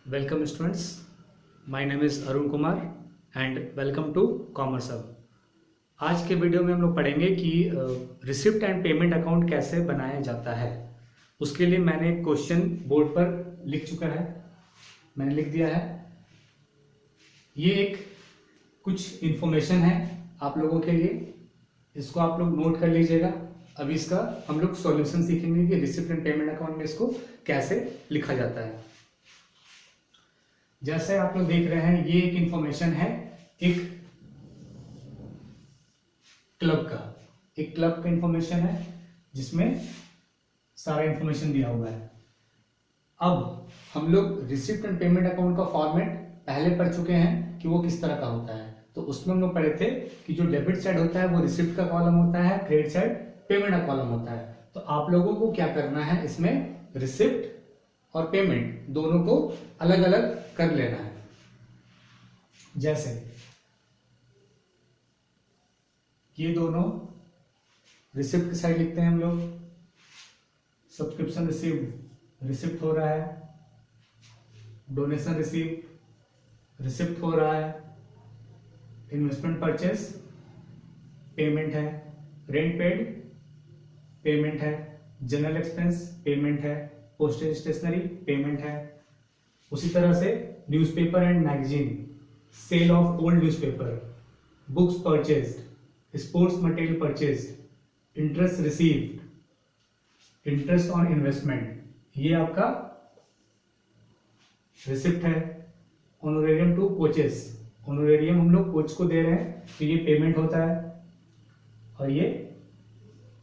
Welcome students, my name is Arun Kumar and welcome to commerce hub. आज के video में हम लोग पढ़ेंगे कि रिसिप्ट एंड पेमेंट अकाउंट कैसे बनाया जाता है। उसके लिए मैंने एक क्वेश्चन बोर्ड पर लिख चुका है, मैंने लिख दिया है। ये एक कुछ इन्फॉर्मेशन है आप लोगों के लिए, इसको आप लोग नोट कर लीजिएगा। अभी इसका हम लोग सॉल्यूशन सीखेंगे कि रिसिप्ट एंड पेमेंट अकाउंट में इसको कैसे लिखा जाता है। जैसे आप लोग देख रहे हैं, ये एक इंफॉर्मेशन है एक क्लब का इंफॉर्मेशन है जिसमें सारा इंफॉर्मेशन दिया हुआ है। अब हम लोग रिसिप्ट एंड पेमेंट अकाउंट का फॉर्मेट पहले पढ़ चुके हैं कि वो किस तरह का होता है। तो उसमें हम लोग पढ़े थे कि जो डेबिट साइड होता है वो रिसिप्ट का कॉलम होता है, क्रेडिट साइड पेमेंट का कॉलम होता है। तो आप लोगों को क्या करना है, इसमें रिसिप्ट और पेमेंट दोनों को अलग अलग कर लेना है। जैसे ये दोनों रिसिप्ट की साइड लिखते हैं हम लोग, सब्सक्रिप्शन रिसीव्ड रिसिप्ट हो रहा है, डोनेशन रिसीव रिसिप्ट हो रहा है, इन्वेस्टमेंट परचेस पेमेंट है, रेंट पेड पेमेंट है, जनरल एक्सपेंस पेमेंट है, पोस्टेज स्टेशनरी पेमेंट है। उसी तरह से newspaper and magazine, sale of old newspaper, books purchased, sports material purchased, interest received, interest on investment, ये आपका रिसिप्ट है। ऑनोरेरियम टू कोचेस, ऑनोरेरियम हम लोग कोच को दे रहे हैं तो ये पेमेंट होता है। और ये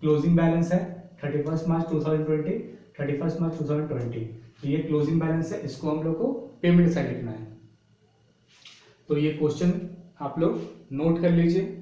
क्लोजिंग बैलेंस है 31 मार्च 2020, 31 मार्च 2020, तो ये क्लोजिंग बैलेंस है, इसको हम लोग को पेमेंट साइड लिखना है। तो ये क्वेश्चन आप लोग नोट कर लीजिए।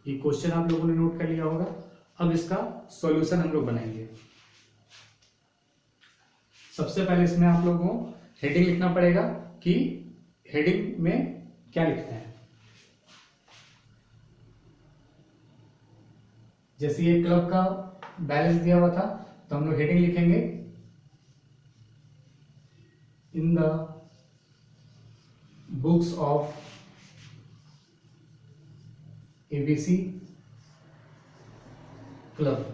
ये क्वेश्चन आप लोगों ने नोट कर लिया होगा। अब इसका सॉल्यूशन हम लोग बनाएंगे। सबसे पहले इसमें आप लोगों को हेडिंग लिखना पड़ेगा कि हेडिंग में क्या लिखना है। जैसे ये क्लब का बैलेंस दिया हुआ था तो हम लोग हेडिंग लिखेंगे in the books of ABC club.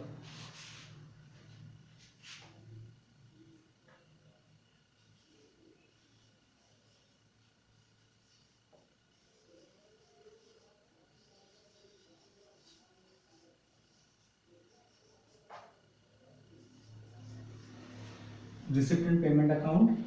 Receipt and payment account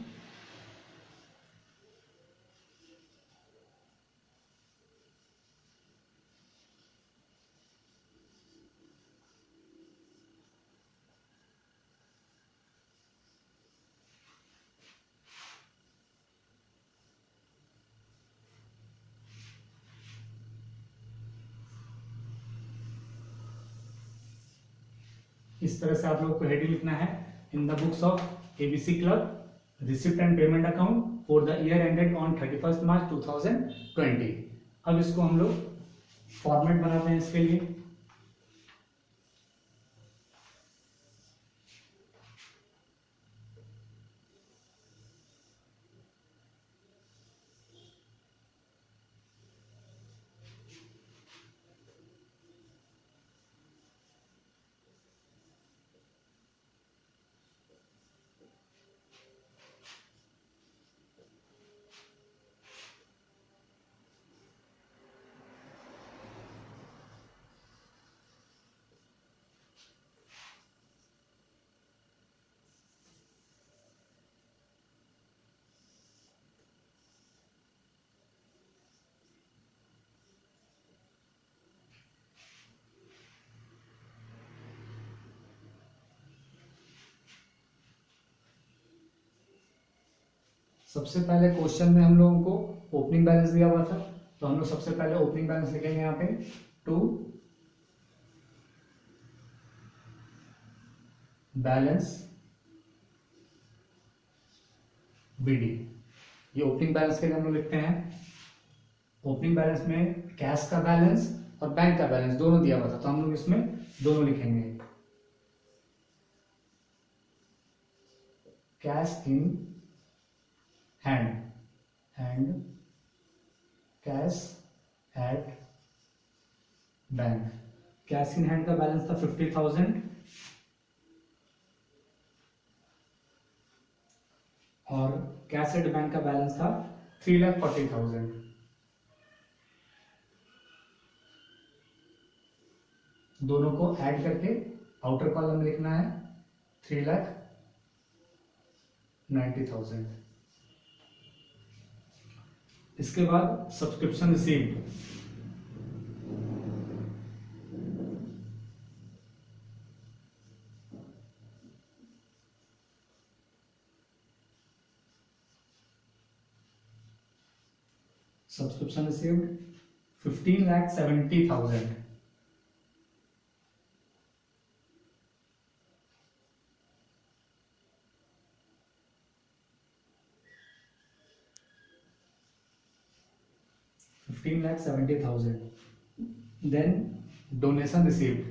इस तरह से आप लोग को हेडिंग लिखना है in the books of ABC club receipt and payment account for the year ended on 31 मार्च 2020। अब इसको हम लोग फॉर्मेट बनाते हैं इसके लिए। सबसे पहले क्वेश्चन में हम लोगों को ओपनिंग बैलेंस दिया हुआ था, तो हम लोग सबसे पहले ओपनिंग बैलेंस लिखेंगे यहाँ पे 2 बैलेंस बीडी। ये ओपनिंग बैलेंस के लिए हम लोग लिखते हैं। ओपनिंग बैलेंस में कैश का बैलेंस और बैंक का बैलेंस दोनों दिया हुआ था, तो हम लोग इसमें दोनों लिखेंगे। Cash in hand and cash at bank. Cash in hand का बैलेंस था 50,000 और कैश एट बैंक का बैलेंस था 3,40,000। दोनों को ऐड करके आउटर कॉलम में लिखना है 3,90,000। इसके बाद subscription received. Subscription received 15,70,000। Then donation received.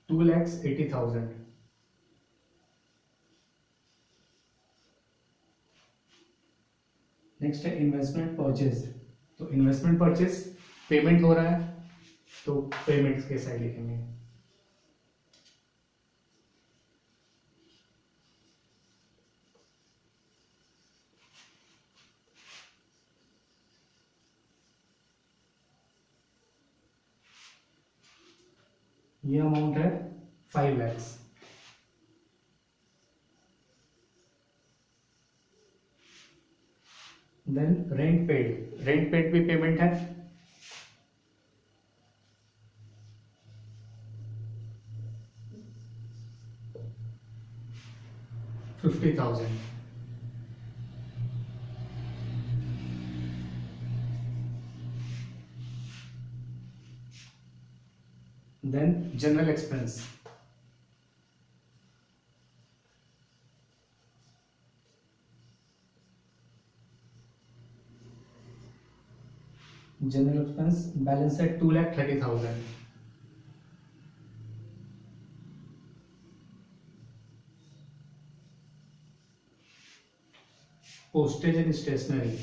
$2,80,000. Next है इन्वेस्टमेंट परचेज। तो इन्वेस्टमेंट परचेज पेमेंट हो रहा है, तो पेमेंट के साइड लिखेंगे। ये अमाउंट है 5 lakhs। देन रेंट पेड भी पेमेंट है। $50,000। Then general expense. General expense balance है 2,30,000। Postage and stationery.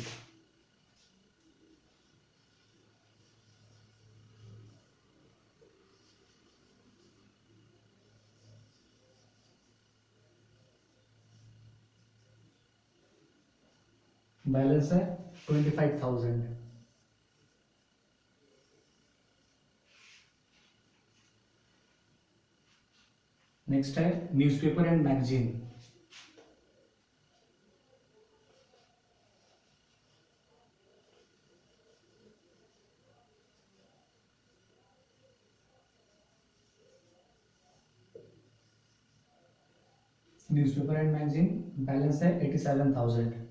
बैलेंस है 25,000। नेक्स्ट है newspaper and magazine. Newspaper and magazine balance है 87,000।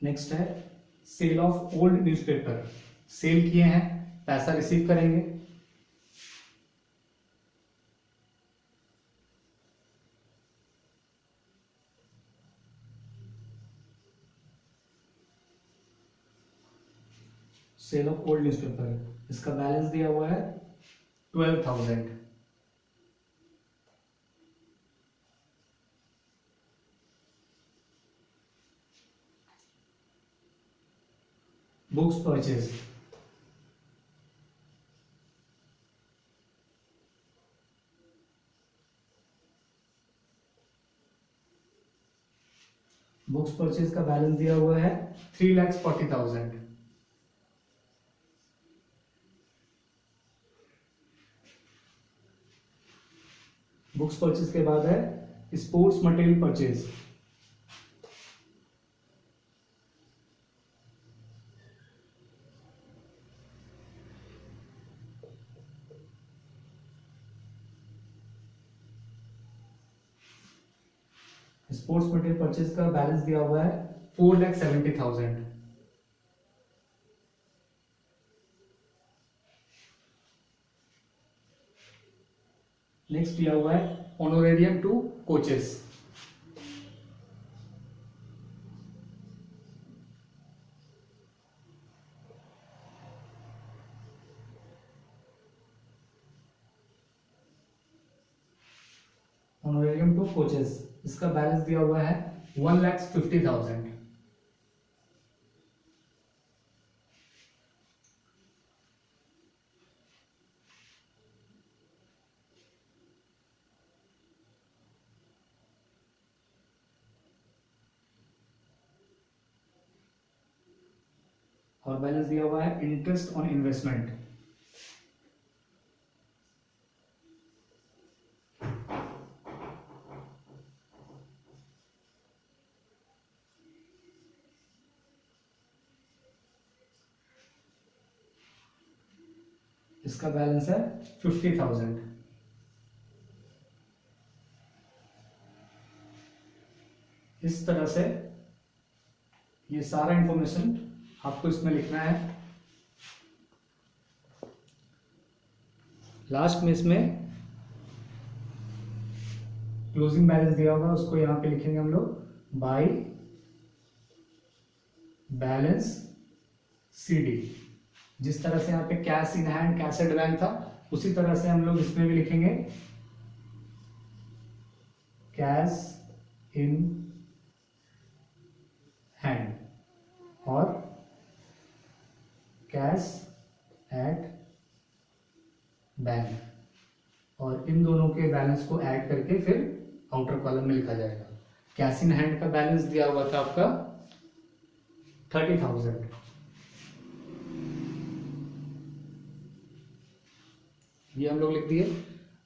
नेक्स्ट है sale of old newspaper. Sale किए हैं, पैसा रिसीव करेंगे। सेल ऑफ ओल्ड न्यूज़पेपर, इसका बैलेंस दिया हुआ है 12,000। Books purchase. बुक्स परचेज का बैलेंस दिया हुआ है 3,40,000। बुक्स परचेज के बाद है sports material purchase, sports material purchase का बैलेंस दिया हुआ है 4,70,000। नेक्स्ट दिया हुआ है honorarium to coaches, honorarium to coaches, इसका बैलेंस दिया हुआ है 1,50,000। और बैलेंस दिया हुआ है इंटरेस्ट ऑन इन्वेस्टमेंट, इसका बैलेंस है 50,000। इस तरह से ये सारा इंफॉर्मेशन आपको इसमें लिखना है। लास्ट में इसमें क्लोजिंग बैलेंस दिया होगा, उसको यहां पे लिखेंगे हम लोग बाय बैलेंस सीडी। जिस तरह से यहाँ पे cash in hand, cash at bank था, उसी तरह से हम लोग इसमें भी लिखेंगे कैश इन हैंड और कैश एट बैंक, और इन दोनों के बैलेंस को ऐड करके फिर आउटर कॉलम में लिखा जाएगा। कैश इन हैंड का बैलेंस दिया हुआ था आपका 30,000। ये हम लोग लिख दिए।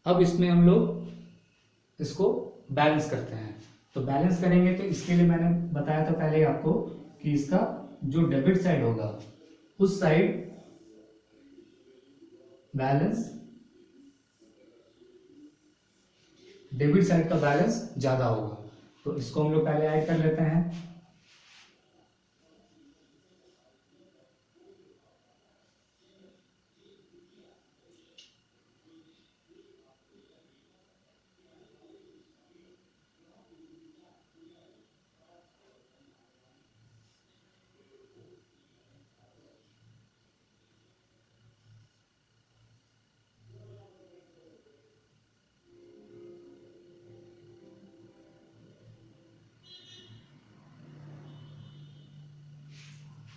अब इसमें हम लोग इसको बैलेंस करते हैं। तो बैलेंस करेंगे तो इसके लिए मैंने बताया था पहले ही आपको कि इसका जो डेबिट साइड होगा उस साइड बैलेंस, डेबिट साइड का बैलेंस ज्यादा होगा। तो इसको हम लोग पहले ऐड कर लेते हैं।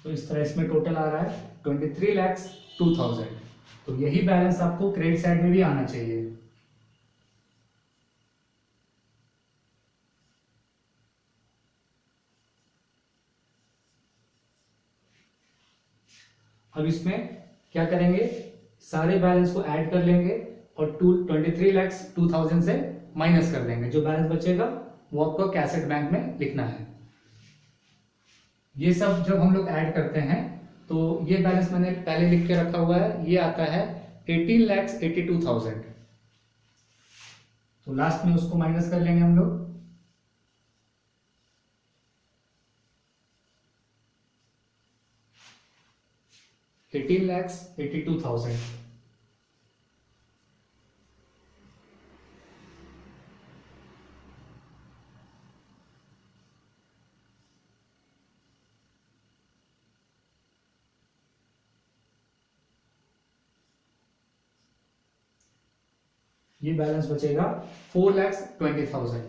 तो इस तरह इसमें टोटल आ रहा है 23,02,000। तो यही बैलेंस आपको क्रेडिट साइड में भी आना चाहिए। अब इसमें क्या करेंगे, सारे बैलेंस को ऐड कर लेंगे और 23,02,000 से माइनस कर देंगे। जो बैलेंस बचेगा वो आपको कैश एट बैंक में लिखना है। ये सब जब हम लोग ऐड करते हैं तो ये बैलेंस मैंने पहले लिख के रखा हुआ है, ये आता है 18,82,000। तो लास्ट में उसको माइनस कर लेंगे हम लोग। $18,82,000। ये बैलेंस बचेगा 4,20,000।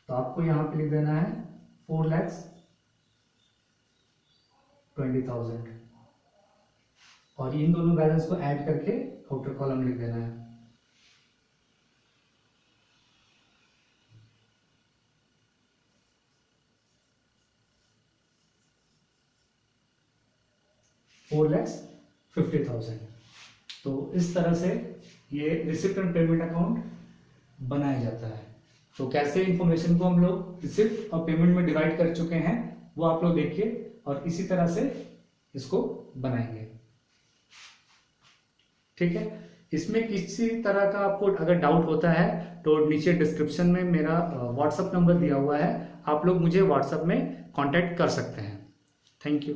तो आपको यहां पे लिख देना है 4,20,000 और इन दोनों बैलेंस को ऐड करके आउटर कॉलम लिख देना है। $4,50,000। तो इस तरह से ये रिसिप्ट एंड पेमेंट अकाउंट बनाया जाता है। तो कैसे इंफॉर्मेशन को हम लोग रिसिप्ट और पेमेंट में डिवाइड कर चुके हैं वो आप लोग देखिए, और इसी तरह से इसको बनाएंगे। ठीक है, इसमें किसी तरह का आपको अगर डाउट होता है तो नीचे डिस्क्रिप्शन में मेरा व्हाट्सएप नंबर दिया हुआ है, आप लोग मुझे व्हाट्सएप में कांटेक्ट कर सकते हैं। Thank you.